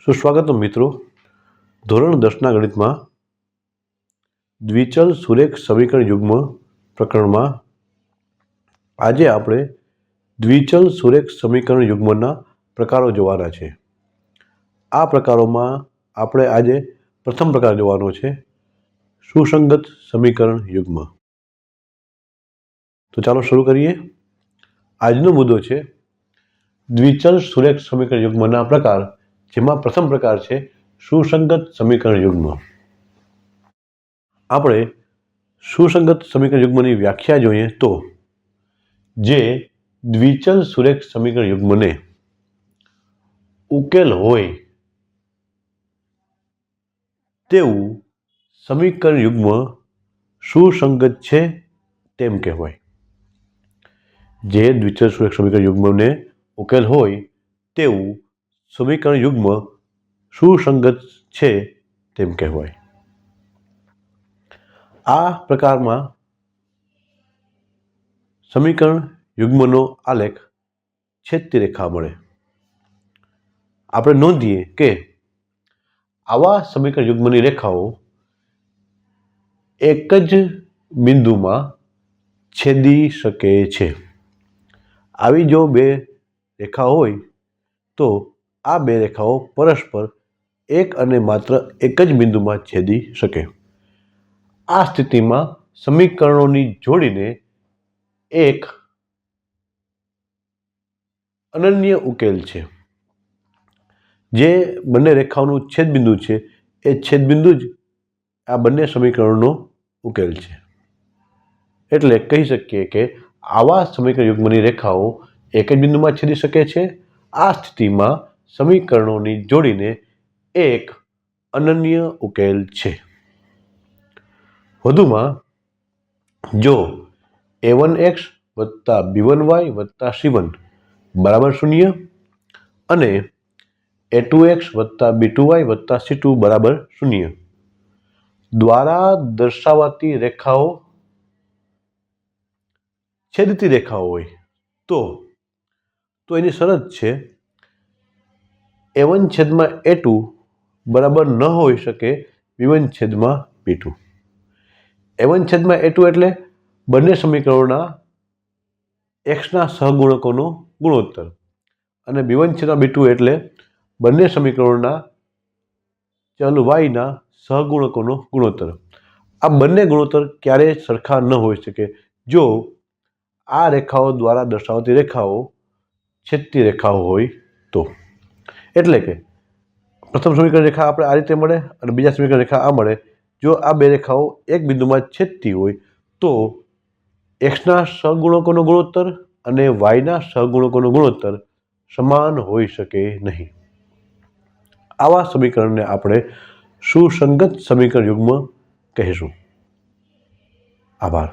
સુસ્વાગતમ મિત્રો. ધોરણ 10ના ગણિતમાં દ્વિચલ સુરેખ સમીકરણ યુગ્મ પ્રકરણમાં આજે આપણે દ્વિચલ સુરેખ સમીકરણ યુગ્મના પ્રકારો જોવાના છે. આ પ્રકારોમાં આપણે આજે પ્રથમ પ્રકાર જોવાનો છે સુસંગત સમીકરણ યુગ્મ. તો ચાલો શરૂ કરીએ. આજનો મુદ્દો છે દ્વિચલ સુરેખ સમીકરણ યુગ્મના પ્રકાર, જેમાં પ્રથમ પ્રકાર છે સુસંગત સમીકરણ યુગ્મ. આપણે સુસંગત સમીકરણ યુગ્મની વ્યાખ્યા જોઈએ તો, જે દ્વિચલ સુરેખ સમીકરણ યુગ્મને ઉકેલ હોય તેવું સમીકરણ યુગ્મ સુસંગત છે તેમ કહેવાય. જે દ્વિચલ સુરેખ સમીકરણ યુગ્મને ઉકેલ હોય તેવું સમીકરણ યુગ્મ સુસંગત છે તેમ કહેવાય. આ પ્રકારમાં સમીકરણ યુગ્મનો આલેખ છેદતી રેખા મળે. આપણે નોંધીએ કે આવા સમીકરણ યુગ્મની રેખાઓ એક જ બિંદુમાં છેદી શકે છે. આવી જો બે રેખા હોય તો આ બે રેખાઓ પરસ્પર એક અને માત્ર એક જ બિંદુમાં છેદી શકે. આ સ્થિતિમાં સમીકરણોની જોડીને એક અનન્ય ઉકેલ છે. જે બંને રેખાઓનું છેદબિંદુ છે એ છેદબિંદુ જ આ બંને સમીકરણોનો ઉકેલ છે. એટલે કહી શકીએ કે આવા સમીકરણ યુગ્મની રેખાઓ એક જ બિંદુમાં છેદી શકે છે. આ સ્થિતિમાં સમીકરણોની જોડીને એક અનન્ય ઉકેલ છે. વધુમાં, જો a1x વત્તા b1y વત્તા c1 બરાબર 0 અને a2x વત્તા b2y વત્તા c2 બરાબર 0 દ્વારા દર્શાવાતી રેખાઓ છેદતી રેખાઓ હોય તો એની શરત છે a1 છેદમાં a2 બરાબર ન હોઈ શકે b1 છેદમાં b2. a1 છેદમાં a2 એટલે બંને સમીકરણોના એક્સના સહગુણકોનો ગુણોત્તર, અને b1 છેદમાં b2 એટલે બંને સમીકરણોના ચલ વાયના સહગુણકોનો ગુણોત્તર. આ બંને ગુણોત્તર ક્યારેય સરખા ન હોઈ શકે જો આ રેખાઓ દ્વારા દર્શાવાતી રેખાઓ છેદતી રેખાઓ હોય તો. એટલે કે પ્રથમ સમીકરણ રેખા આપણે આ રીતે મળે અને બીજા સમીકરણ રેખા આ મળે. જો આ બે રેખાઓ એક બિંદુમાં છેદતી હોય તો એક્સના સહગુણકોનો ગુણોત્તર અને વાયના સહગુણકોનો ગુણોત્તર સમાન હોઈ શકે નહીં. આવા સમીકરણને આપણે સુસંગત સમીકરણ યુગ્મ કહીશું. આભાર.